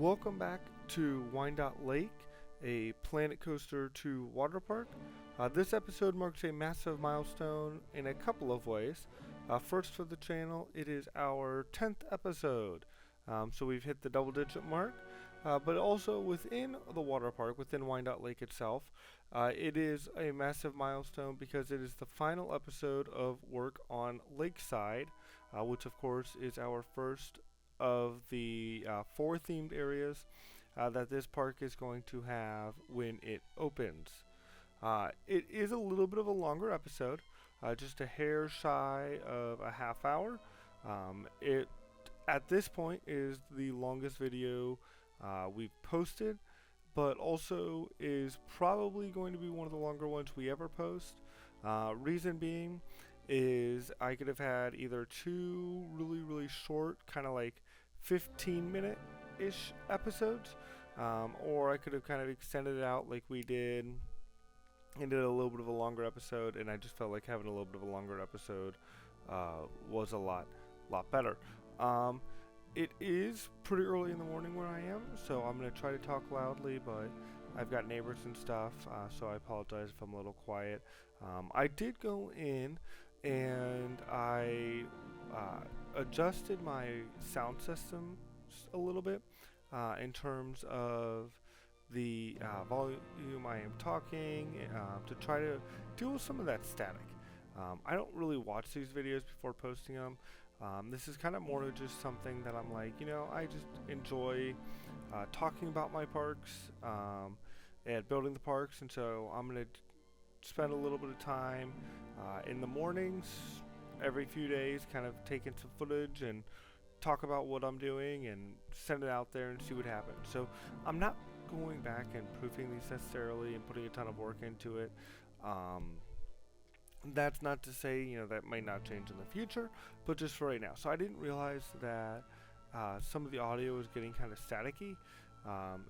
Welcome back to Wyandot Lake, a Planet Coaster 2 water park. This episode marks a massive milestone in a couple of ways. First for the channel, it is our 10th episode. So we've hit the double digit mark, but also within the water park, within Wyandot Lake itself, it is a massive milestone because it is the final episode of work on Lakeside, which of course is our first of the 4 themed areas that this park is going to have when it opens. It is a little bit of a longer episode, just a hair shy of a half hour. It at this point is the longest video we've posted, but also is probably going to be one of the longer ones we ever post. Reason being is I could have had either 2 really short, kind of like 15-minute-ish episodes, or I could have kind of extended it out like we did and did a little bit of a longer episode, and I just felt like having a little bit of a longer episode was a lot better. It is pretty early in the morning where I am, so I'm going to try to talk loudly, but I've got neighbors and stuff, so I apologize if I'm a little quiet. I did go in and I adjusted my sound system a little bit in terms of the volume I am talking to try to deal with some of that static. I don't really watch these videos before posting them. This is kind of more just something that I'm like, I just enjoy talking about my parks and building the parks, and so I'm going to spend a little bit of time in the mornings every few days kind of taking some footage and talk about what I'm doing and send it out there and see what happens. So I'm not going back and proofing these necessarily and putting a ton of work into it. That's not to say that might not change in the future, but just for right now. So I didn't realize that some of the audio is getting kind of staticky,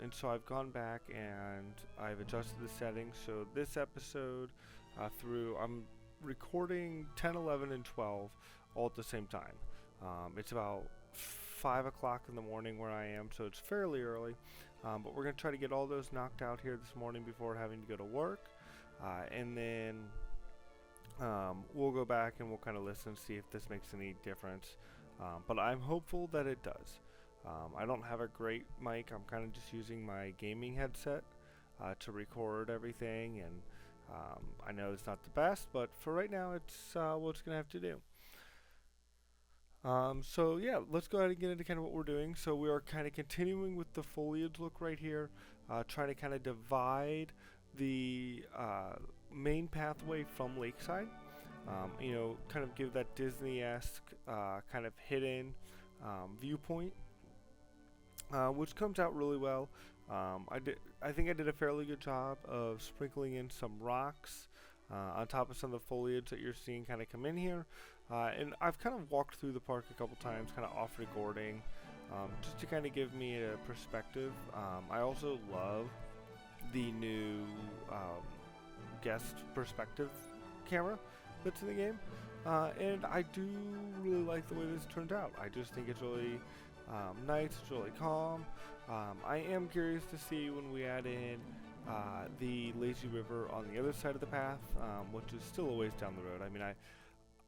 and so I've gone back and I've adjusted the settings. So this episode I'm recording 10, 11, and 12 all at the same time. It's about 5 o'clock in the morning where I am, so it's fairly early, but we're going to try to get all those knocked out here this morning before having to go to work, and then we'll go back and we'll kind of listen, see if this makes any difference, but I'm hopeful that it does. I don't have a great mic. I'm kind of just using my gaming headset to record everything, and I know it's not the best, but for right now it's what it's going to have to do. So yeah, let's go ahead and get into kind of what we're doing. So we are kind of continuing with the foliage look right here, trying to kind of divide the main pathway from Lakeside, kind of give that Disney-esque kind of hidden viewpoint, which comes out really well. I think I did a fairly good job of sprinkling in some rocks on top of some of the foliage that you're seeing kind of come in here, and I've kind of walked through the park a couple times, kind of off recording, just to kind of give me a perspective. I also love the new guest perspective camera that's in the game, and I do really like the way this turned out. I just think it's really nice, it's really calm. I am curious to see when we add in the lazy river on the other side of the path, which is still a ways down the road. I mean,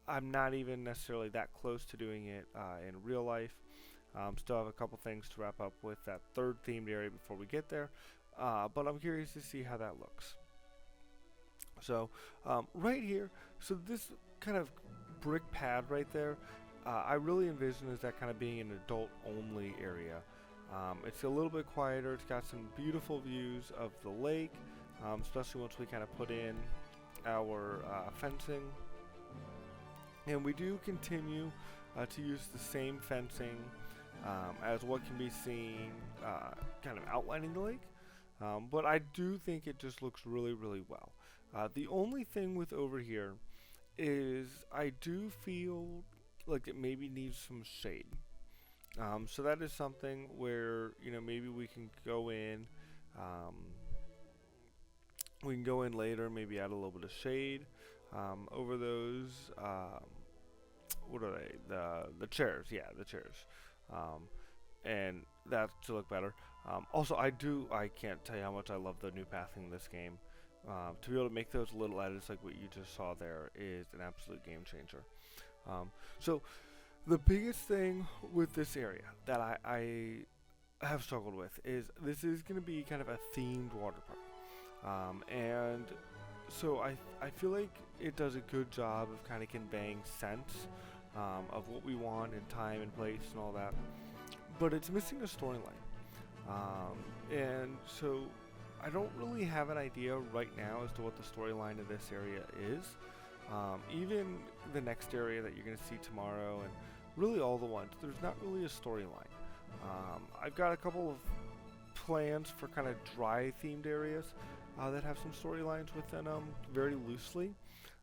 I'm not even necessarily that close to doing it in real life. Still have a couple things to wrap up with that third themed area before we get there, but I'm curious to see how that looks. So right here, so this kind of brick pad right there, I really envision as that kind of being an adult only area. It's a little bit quieter. It's got some beautiful views of the lake, especially once we kind of put in our fencing. And we do continue to use the same fencing as what can be seen kind of outlining the lake. But I do think it just looks really well. The only thing with over here is I do feel like it maybe needs some shade. So that is something where maybe we can go in later, maybe add a little bit of shade over those what are they, the chairs, the chairs, and that to look better. Also, I can't tell you how much I love the new pathing in this game. To be able to make those little edits like what you just saw there is an absolute game changer. So the biggest thing with this area that I have struggled with is this is going to be kind of a themed water park. And so I feel like it does a good job of kind of conveying sense of what we want in time and place and all that. But it's missing a storyline. And so I don't really have an idea right now as to what the storyline of this area is. Even the next area that you're going to see tomorrow, and really all the ones, there's not really a storyline. I've got a couple of plans for kind of dry themed areas that have some storylines within them very loosely.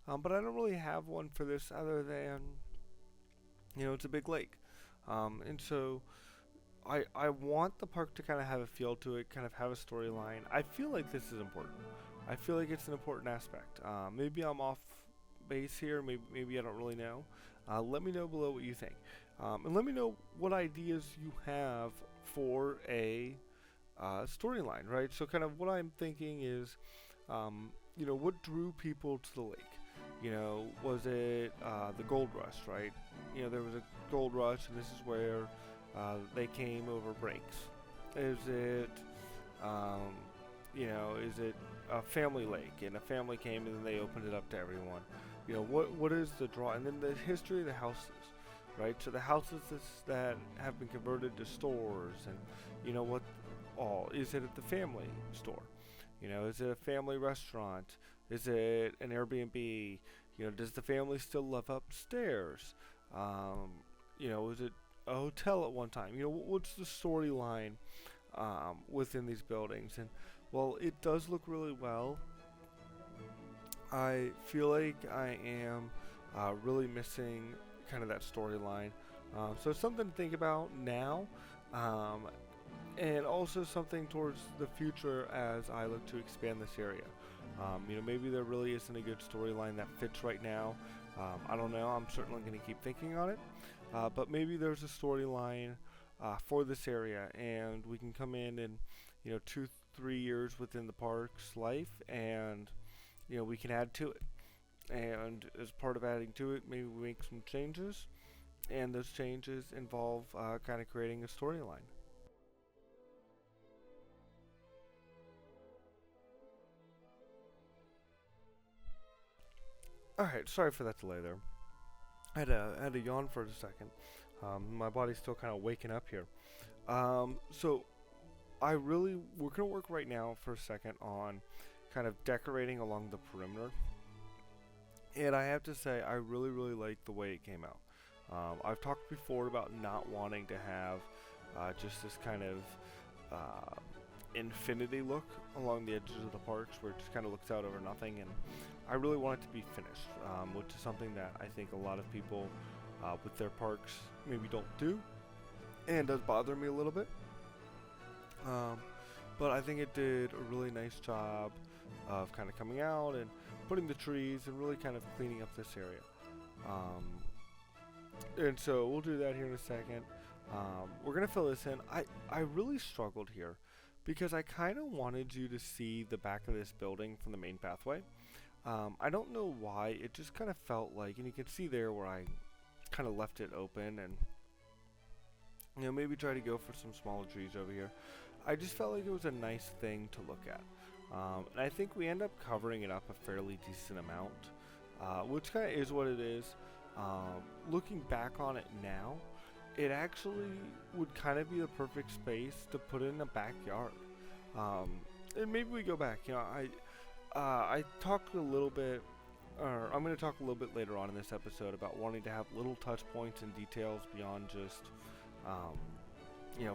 But I don't really have one for this other than, it's a big lake. And so I want the park to kind of have a feel to it, kind of have a storyline. I feel like this is important. I feel like it's an important aspect. Maybe I'm off base here. Maybe I don't really know. Let me know below what you think. And let me know what ideas you have for a storyline, right? So kind of what I'm thinking is, what drew people to the lake? Was it the gold rush, right? There was a gold rush, and this is where they came over breaks. Is it, is it a family lake, and a family came and then they opened it up to everyone? What is the draw? And then the history of the houses, right? So the houses that have been converted to stores, and what all is it at the family store? Is it a family restaurant? Is it an Airbnb? Does the family still live upstairs? Is it a hotel at one time? What's the storyline within these buildings? And well, it does look really well. I feel like I am really missing kind of that storyline. So it's something to think about now, and also something towards the future as I look to expand this area. Maybe there really isn't a good storyline that fits right now. I don't know. I'm certainly going to keep thinking on it. But maybe there's a storyline for this area, and we can come in 2-3 years within the park's life, and we can add to it. And as part of adding to it, maybe we make some changes, and those changes involve kind of creating a storyline. Alright, sorry for that delay there. I had to yawn for a second. My body's still kind of waking up here. So we're gonna work right now for a second on kind of decorating along the perimeter. And I have to say, I really, really like the way it came out. I've talked before about not wanting to have just this kind of infinity look along the edges of the parks where it just kind of looks out over nothing, and I really want it to be finished, which is something that I think a lot of people with their parks maybe don't do, and does bother me a little bit. But I think it did a really nice job of kind of coming out and putting the trees and really kind of cleaning up this area. And so we'll do that here in a second. We're going to fill this in. I really struggled here because I kind of wanted you to see the back of this building from the main pathway. I don't know why, it just kind of felt like, and you can see there where I kind of left it open, and maybe try to go for some smaller trees over here. I just felt like it was a nice thing to look at. And I think we end up covering it up a fairly decent amount, which kind of is what it is. Looking back on it now, it actually would kind of be the perfect space to put in a backyard. And maybe we go back, I talked a little bit, or I'm going to talk a little bit later on in this episode about wanting to have little touch points and details beyond just,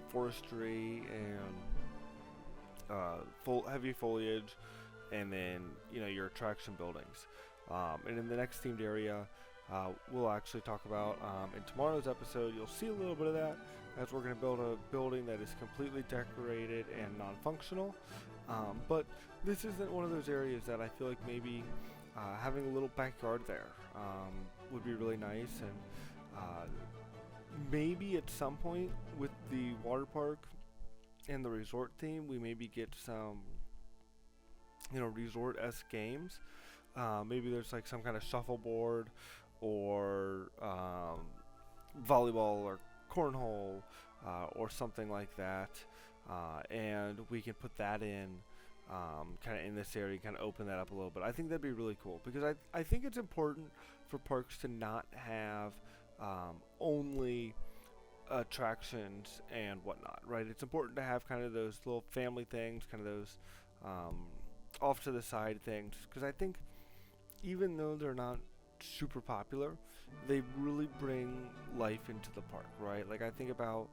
forestry and heavy foliage, and then, your attraction buildings. And in the next themed area, we'll actually talk about, in tomorrow's episode, you'll see a little bit of that, as we're going to build a building that is completely decorated and non-functional. But this isn't one of those areas that I feel like maybe having a little backyard there would be really nice, and maybe at some point with the water park, in the resort theme, we maybe get some, resort-esque games. Maybe there's like some kind of shuffleboard or volleyball or cornhole or something like that, and we can put that in kind of in this area, kind of open that up a little bit. I think that'd be really cool because I think it's important for parks to not have only attractions and whatnot, right? It's important to have kind of those little family things, kind of those um, off to the side things, because I think even though they're not super popular, they really bring life into the park, right? Like I think about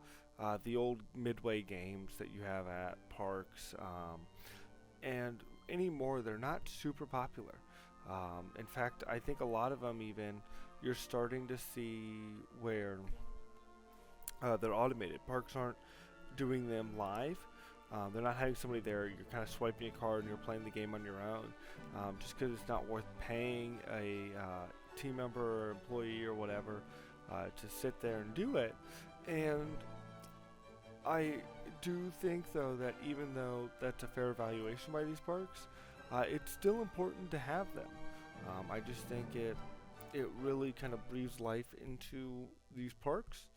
the old Midway games that you have at parks, and anymore they're not super popular. In fact, I think a lot of them even you're starting to see where they're automated. Parks aren't doing them live. They're not having somebody there. You're kind of swiping a card and you're playing the game on your own, just because it's not worth paying a team member or employee or whatever to sit there and do it. And I do think, though, that even though that's a fair evaluation by these parks, it's still important to have them. I just think it really kind of breathes life into these parks,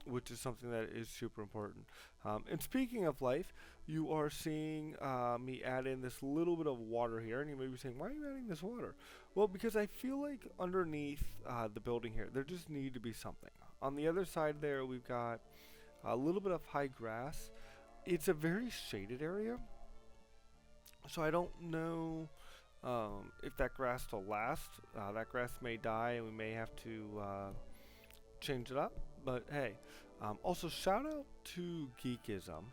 which is something that is super important. And speaking of life, you are seeing me add in this little bit of water here, and you may be saying, why are you adding this water? Well, because I feel like underneath the building here, there just need to be something. On the other side there, we've got a little bit of high grass. It's a very shaded area, so I don't know if that grass will last. That grass may die, and we may have to change it up, but hey. Also, shout out to Geekism.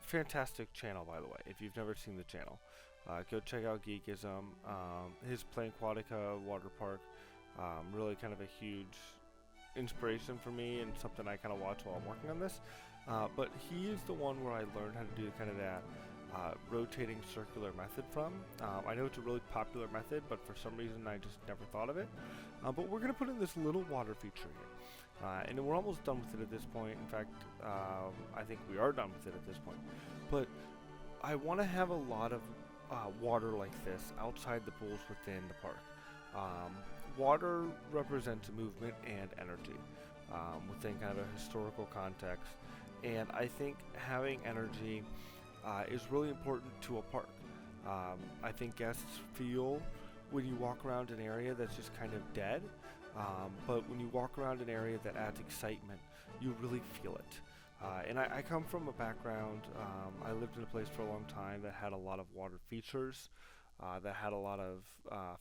Fantastic channel, by the way, if you've never seen the channel. Go check out Geekism. His Plan Aquatica water park, really kind of a huge inspiration for me and something I kind of watch while I'm working on this. But he is the one where I learned how to do kind of that rotating circular method from. I know it's a really popular method, but for some reason I just never thought of it. But we're going to put in this little water feature here. And we're almost done with it at this point. In fact, I think we are done with it at this point. But I want to have a lot of water like this outside the pools within the park. Water represents movement and energy within kind of a historical context. And I think having energy is really important to a park. I think guests feel when you walk around an area that's just kind of dead. But when you walk around an area that adds excitement, you really feel it. And I come from a background, I lived in a place for a long time that had a lot of water features, that had a lot of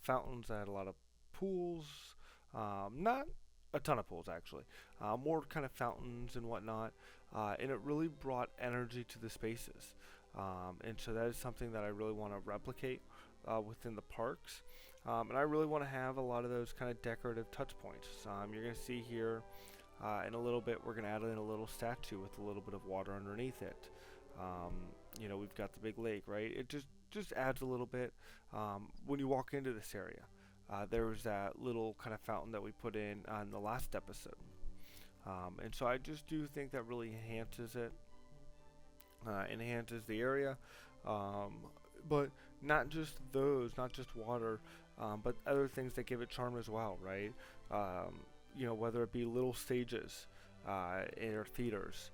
fountains, that had a lot of pools, not a ton of pools actually, more kind of fountains and whatnot, and it really brought energy to the spaces. And so that is something that I really want to replicate within the parks. And I really want to have a lot of those kind of decorative touch points. You're going to see here in a little bit, we're going to add in a little statue with a little bit of water underneath it. We've got the big lake, right? It just adds a little bit. When you walk into this area, there was that little kind of fountain that we put in on the last episode. And so I just do think that really enhances it, enhances the area. But not just those, not just water, but other things that give it charm as well, right? Whether it be little stages in our theaters,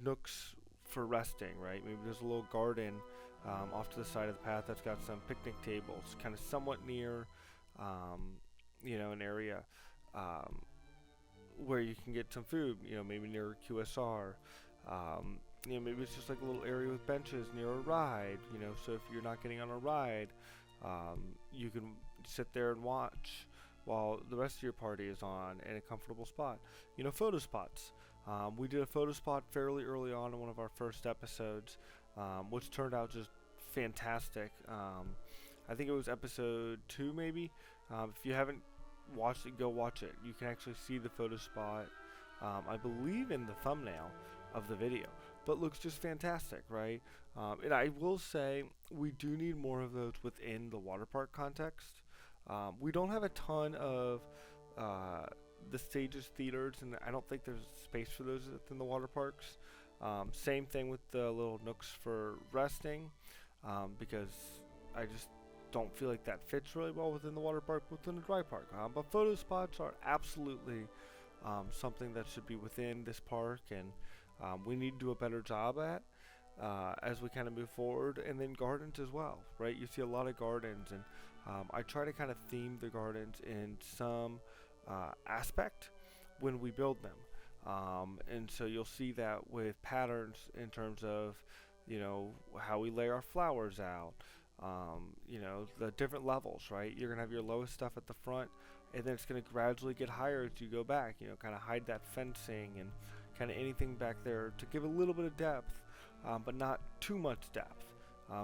nooks for resting, right? Maybe there's a little garden off to the side of the path that's got some picnic tables, kind of somewhat near, an area where you can get some food, maybe near QSR. Maybe it's just like a little area with benches near a ride, so if you're not getting on a ride, you can sit there and watch while the rest of your party is on in a comfortable spot. Photo spots. We did a photo spot fairly early on in one of our first episodes, which turned out just fantastic. I think it was episode 2 maybe. If you haven't watched it, go watch it. You can actually see the photo spot, I believe in the thumbnail of the video. But looks just fantastic, right? And I will say we do need more of those within the water park context. We don't have a ton of the stages, theaters, and I don't think there's space for those within the water parks. Same thing with the little nooks for resting, because I just don't feel like that fits really well within the water park, within the dry park. But photo spots are absolutely something that should be within this park, and we need to do a better job at as we kind of move forward. And then gardens as well, right? You see a lot of gardens, and I try to kind of theme the gardens in some aspect when we build them. And so you'll see that with patterns in terms of, you know, how we lay our flowers out, you know, the different levels, right? You're going to have your lowest stuff at the front, and then it's going to gradually get higher as you go back, you know, kind of hide that fencing and kind of anything back there to give a little bit of depth, but not too much depth,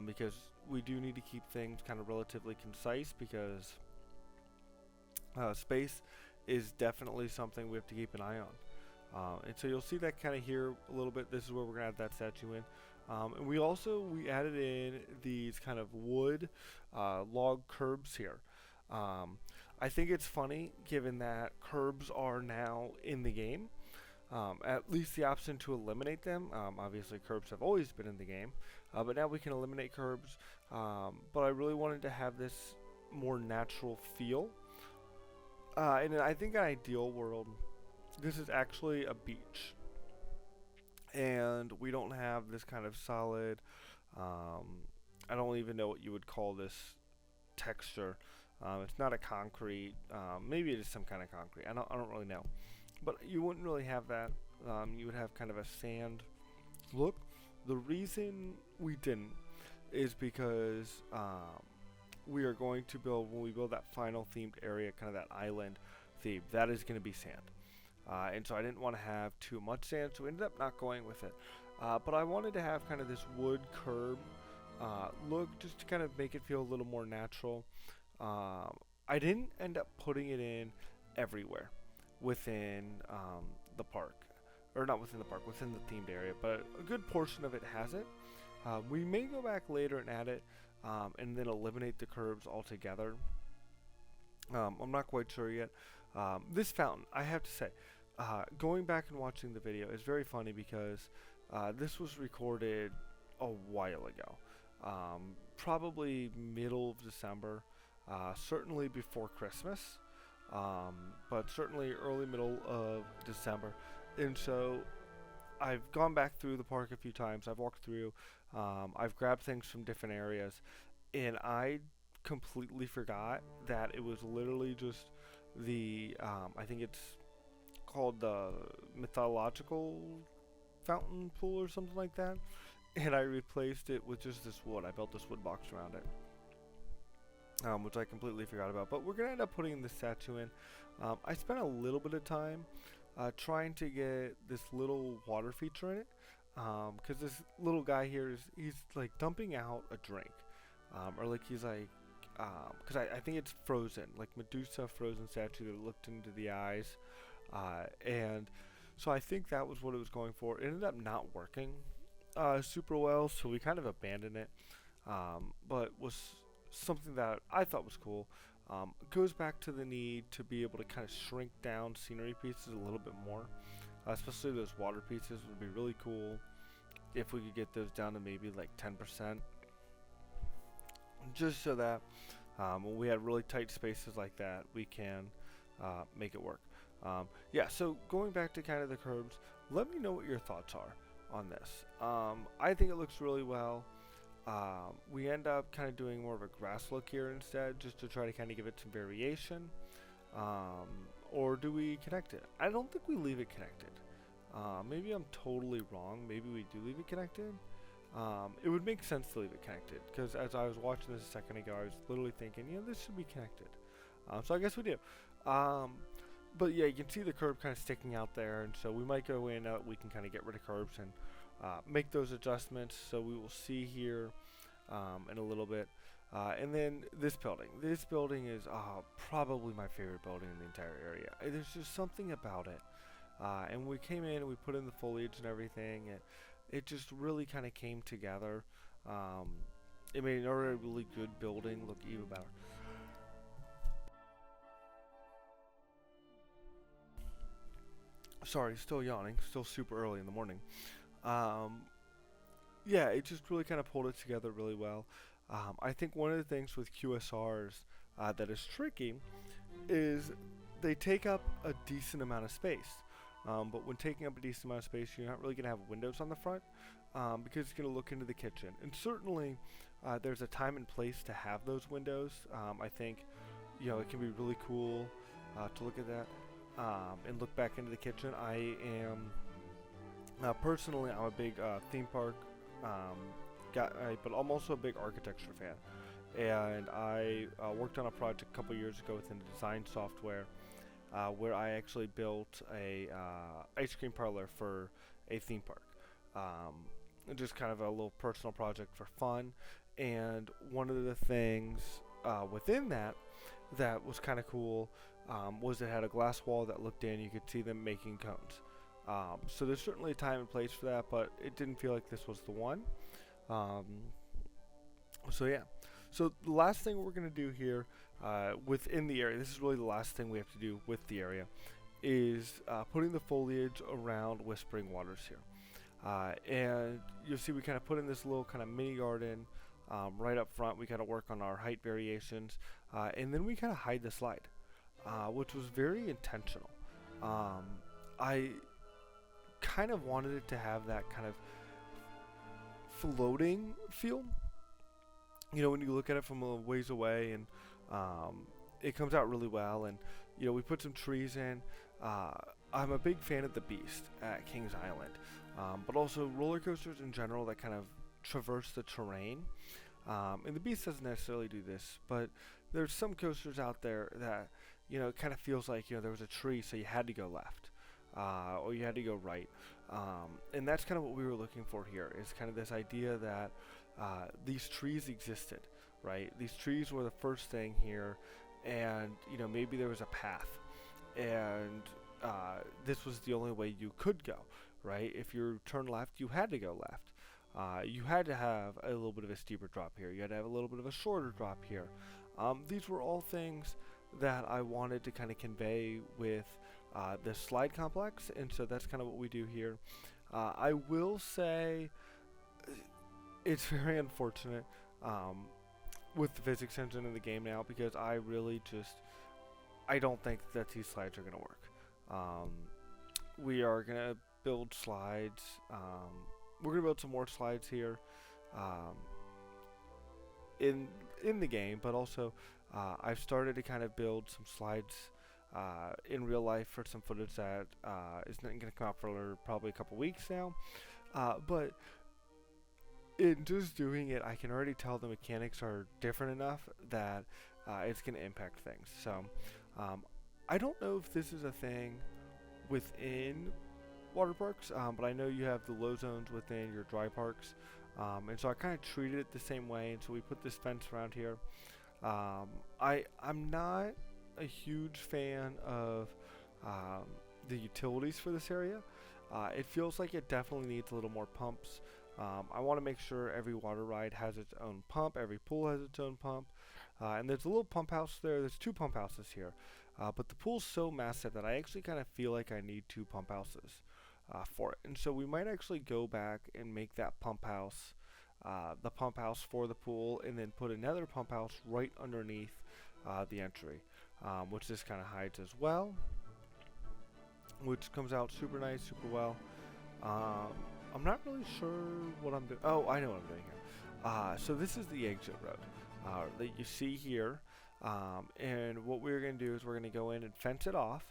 because we do need to keep things kind of relatively concise, because space is definitely something we have to keep an eye on. And so you'll see that kind of here a little bit. This is where we're going to have that statue in. And we added in these kind of wood log curbs here. I think it's funny given that curbs are now in the game. At least the option to eliminate them. Obviously curbs have always been in the game, but now we can eliminate curbs. But I really wanted to have this more natural feel. And I think an ideal world, this is actually a beach, and we don't have this kind of solid, I don't even know what you would call this texture. It's not a concrete, maybe it is some kind of concrete, I don't really know, but you wouldn't really have that. You would have kind of a sand look. The reason we didn't is because we are going to build, when we build that final themed area, kind of that island theme, that is going to be sand. And so I didn't want to have too much sand, so we ended up not going with it. But I wanted to have kind of this wood curb look, just to kind of make it feel a little more natural. I didn't end up putting it in everywhere within the park. Or not within the park, within the themed area, but a good portion of it has it. We may go back later and add it, and then eliminate the curbs altogether. I'm not quite sure yet. This fountain, I have to say, going back and watching the video is very funny, because this was recorded a while ago, probably middle of December, certainly before Christmas, but certainly early middle of December. And so I've gone back through the park a few times. I've walked through, I've grabbed things from different areas, and I completely forgot that it was literally just the I think it's called the mythological fountain pool or something like that, and I replaced it with just this wood. I built this wood box around it, which I completely forgot about, but we're gonna end up putting the statue in. I spent a little bit of time trying to get this little water feature in it, because this little guy here he's like dumping out a drink, or like he's like, because I think it's frozen, like Medusa frozen statue that looked into the eyes, and so I think that was what it was going for. It ended up not working super well, so we kind of abandoned it, but was something that I thought was cool. It goes back to the need to be able to kind of shrink down scenery pieces a little bit more, especially those water pieces would be really cool if we could get those down to maybe like 10%, just so that when we had really tight spaces like that, we can make it work. Yeah, so going back to kind of the curbs, let me know what your thoughts are on this. I think it looks really well. We end up kind of doing more of a grass look here instead, just to try to kind of give it some variation. Or do we connect it? I don't think we leave it connected. Maybe I'm totally wrong. Maybe we do leave it connected. It would make sense to leave it connected, because as I was watching this a second ago, I was literally thinking, you know, this should be connected. So I guess we do. But yeah, you can see the curb kind of sticking out there, and so we might go in, we can kind of get rid of curbs and make those adjustments. So we will see here in a little bit. And then this building. This building is probably my favorite building in the entire area. There's just something about it. And we came in and we put in the foliage and everything, and it just really kind of came together. It made an already really good building look even better. Sorry, still yawning. Still super early in the morning. Um, yeah, it just really kind of pulled it together really well. I think one of the things with QSRs that is tricky is they take up a decent amount of space. But when taking up a decent amount of space, you're not really going to have windows on the front because it's going to look into the kitchen. And certainly, there's a time and place to have those windows. I think, it can be really cool to look at that and look back into the kitchen. I am personally, I'm a big theme park guy, but I'm also a big architecture fan. And I worked on a project a couple years ago within the design software where I actually built a ice cream parlor for a theme park. Just kind of a little personal project for fun. And one of the things within that was kind of cool was it had a glass wall that looked in. You could see them making cones. So there's certainly a time and place for that, but it didn't feel like this was the one. Um, so yeah. So the last thing we're going to do here within the area, this is really the last thing we have to do with the area, is putting the foliage around Whispering Waters here. And you'll see we kind of put in this little kind of mini garden right up front. We kind of work on our height variations, and then we kind of hide the slide, which was very intentional. I kind of wanted it to have that kind of floating feel. When you look at it from a ways away, and it comes out really well. And we put some trees in. I'm a big fan of the Beast at Kings Island, but also roller coasters in general that kind of traverse the terrain. And the Beast doesn't necessarily do this, but there's some coasters out there that it kind of feels like there was a tree, so you had to go left. Or you had to go right. And that's kind of what we were looking for here, is kind of this idea that these trees existed, right? These trees were the first thing here, and maybe there was a path, and this was the only way you could go, right? If you turned left, you had to go left. You had to have a little bit of a steeper drop here. You had to have a little bit of a shorter drop here. These were all things that I wanted to kind of convey with the slide complex, and so that's kind of what we do here. I will say it's very unfortunate with the physics engine in the game now, because I don't think that these slides are going to work. We are going to build slides. We're going to build some more slides here in the game, but also I've started to kind of build some slides in real life for some footage that is not going to come out for probably a couple weeks now. But in just doing it, I can already tell the mechanics are different enough that it's going to impact things. So I don't know if this is a thing within water parks, but I know you have the low zones within your dry parks. And so I kind of treated it the same way, and so we put this fence around here. I'm not a huge fan of the utilities for this area. It feels like it definitely needs a little more pumps. I want to make sure every water ride has its own pump, every pool has its own pump, and there's a little pump house there. There's 2 pump houses here, but the pool's so massive that I actually kind of feel like I need 2 pump houses for it. And so we might actually go back and make that pump house the pump house for the pool, and then put another pump house right underneath the entry, which this kind of hides as well, which comes out super nice, super well. I'm not really sure what I'm doing. Oh, I know what I'm doing here. So this is the exit road that you see here, and what we're going to do is we're going to go in and fence it off,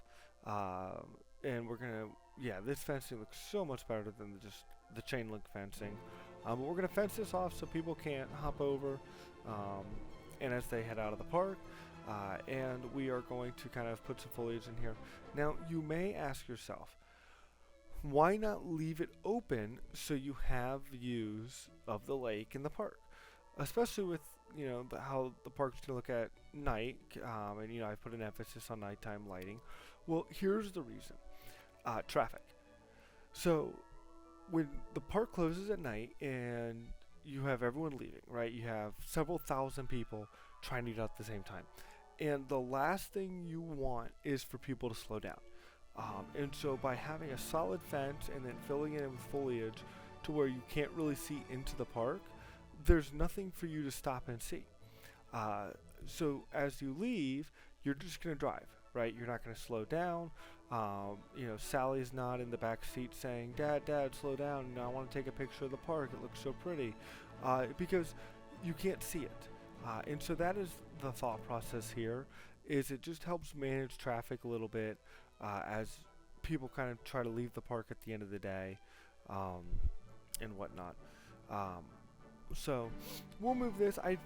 and we're going to, this fencing looks so much better than just the chain link fencing. But we're going to fence this off so people can't hop over, and as they head out of the park, and we are going to kind of put some foliage in here. Now, you may ask yourself, why not leave it open so you have views of the lake and the park? Especially with, how the park's going to look at night, and, I put an emphasis on nighttime lighting. Well, here's the reason. Traffic. So, when the park closes at night and you have everyone leaving, right? You have several thousand people trying to get out at the same time. And the last thing you want is for people to slow down. And so by having a solid fence and then filling it in with foliage to where you can't really see into the park, there's nothing for you to stop and see. So as you leave, you're just going to drive, right? You're not going to slow down. Sally's not in the back seat saying, Dad, slow down. I want to take a picture of the park. It looks so pretty. Because you can't see it. And so that is the thought process here, is it just helps manage traffic a little bit as people kind of try to leave the park at the end of the day and whatnot. So we'll move this. I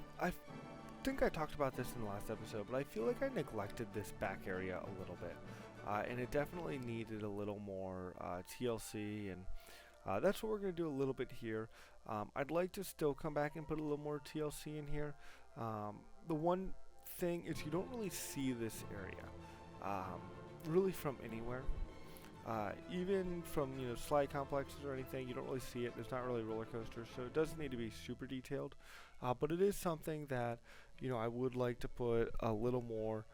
think I talked about this in the last episode, but I feel like I neglected this back area a little bit. And it definitely needed a little more TLC, and that's what we're going to do a little bit here. I'd like to still come back and put a little more TLC in here. The one thing is you don't really see this area really from anywhere. Even from slide complexes or anything, you don't really see it. There's not really roller coasters, so it doesn't need to be super detailed. But it is something that I would like to put a little more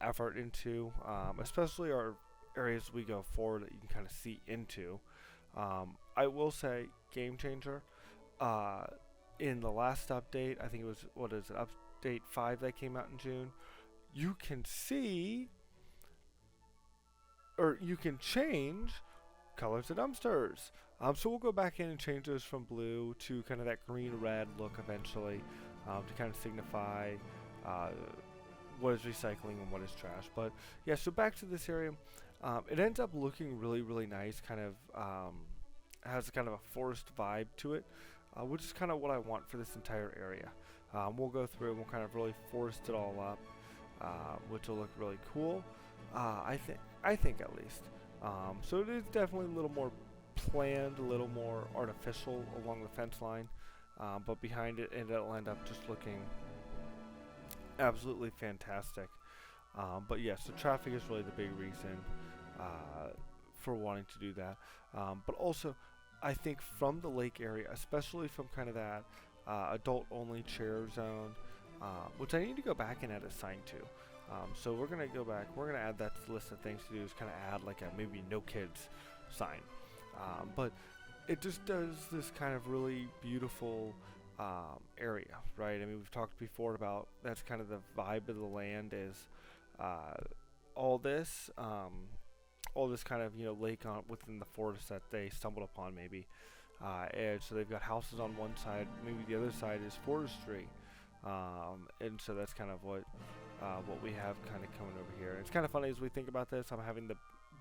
effort into, especially our areas we go forward that you can kind of see into. I will say, game changer. In the last update, I think it was update 5 that came out in June. You can see, or you can change colors of dumpsters. So we'll go back in and change those from blue to kind of that green-red look eventually, to kind of signify what is recycling and what is trash. But yeah, so back to this area. It ends up looking really, really nice. Kind of has kind of a forest vibe to it, which is kind of what I want for this entire area. We'll go through and we'll kind of really forest it all up, which will look really cool. I think at least. So it is definitely a little more planned, a little more artificial along the fence line, but behind it, and it'll end up just looking absolutely fantastic. But yes, the traffic is really the big reason for wanting to do that. But also, I think from the lake area, especially from kind of that adult-only chair zone, which I need to go back and add a sign to. So we're going to go back. We're going to add that to the list of things to do, is kind of add like a maybe no kids sign. But it just does this kind of really beautiful area, right? I mean, we've talked before about that's kind of the vibe of the land is all this kind of lake within the forest that they stumbled upon maybe, and so they've got houses on one side, maybe the other side is forestry, and so that's kind of what we have kind of coming over here. And it's kind of funny as we think about this. I'm having the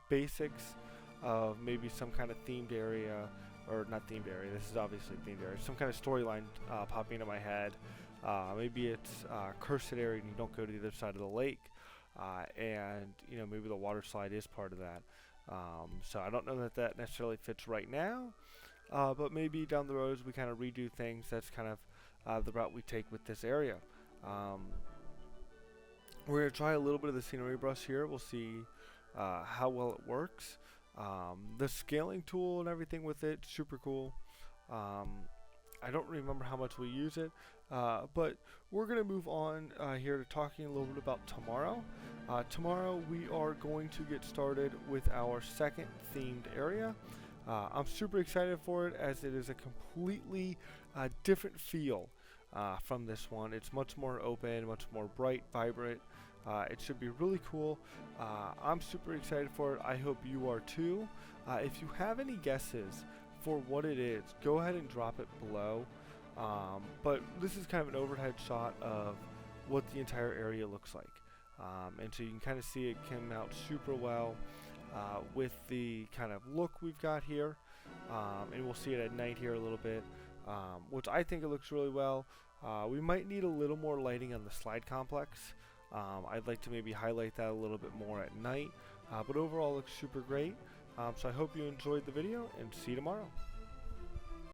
basics of maybe some kind of themed area, or not themed area. This is obviously themed area. Some kind of storyline popping into my head. Maybe it's cursed area and you don't go to the other side of the lake. And maybe the water slide is part of that. So I don't know that necessarily fits right now, but maybe down the road as we kind of redo things, that's kind of the route we take with this area. We're going to try a little bit of the scenery brush here. We'll see how well it works. The scaling tool and everything with it, super cool. I don't remember how much we use it, but we're going to move on here to talking a little bit about tomorrow. Tomorrow we are going to get started with our second themed area. I'm super excited for it, as it is a completely different feel from this one. It's much more open, much more bright, vibrant. It should be really cool. I'm super excited for it. I hope you are too. If you have any guesses for what it is, go ahead and drop it below. But this is kind of an overhead shot of what the entire area looks like. And so you can kind of see it came out super well with the kind of look we've got here. And we'll see it at night here a little bit, which I think it looks really well. We might need a little more lighting on the slide complex. I'd like to maybe highlight that a little bit more at night, but overall it looks super great. So I hope you enjoyed the video, and see you tomorrow.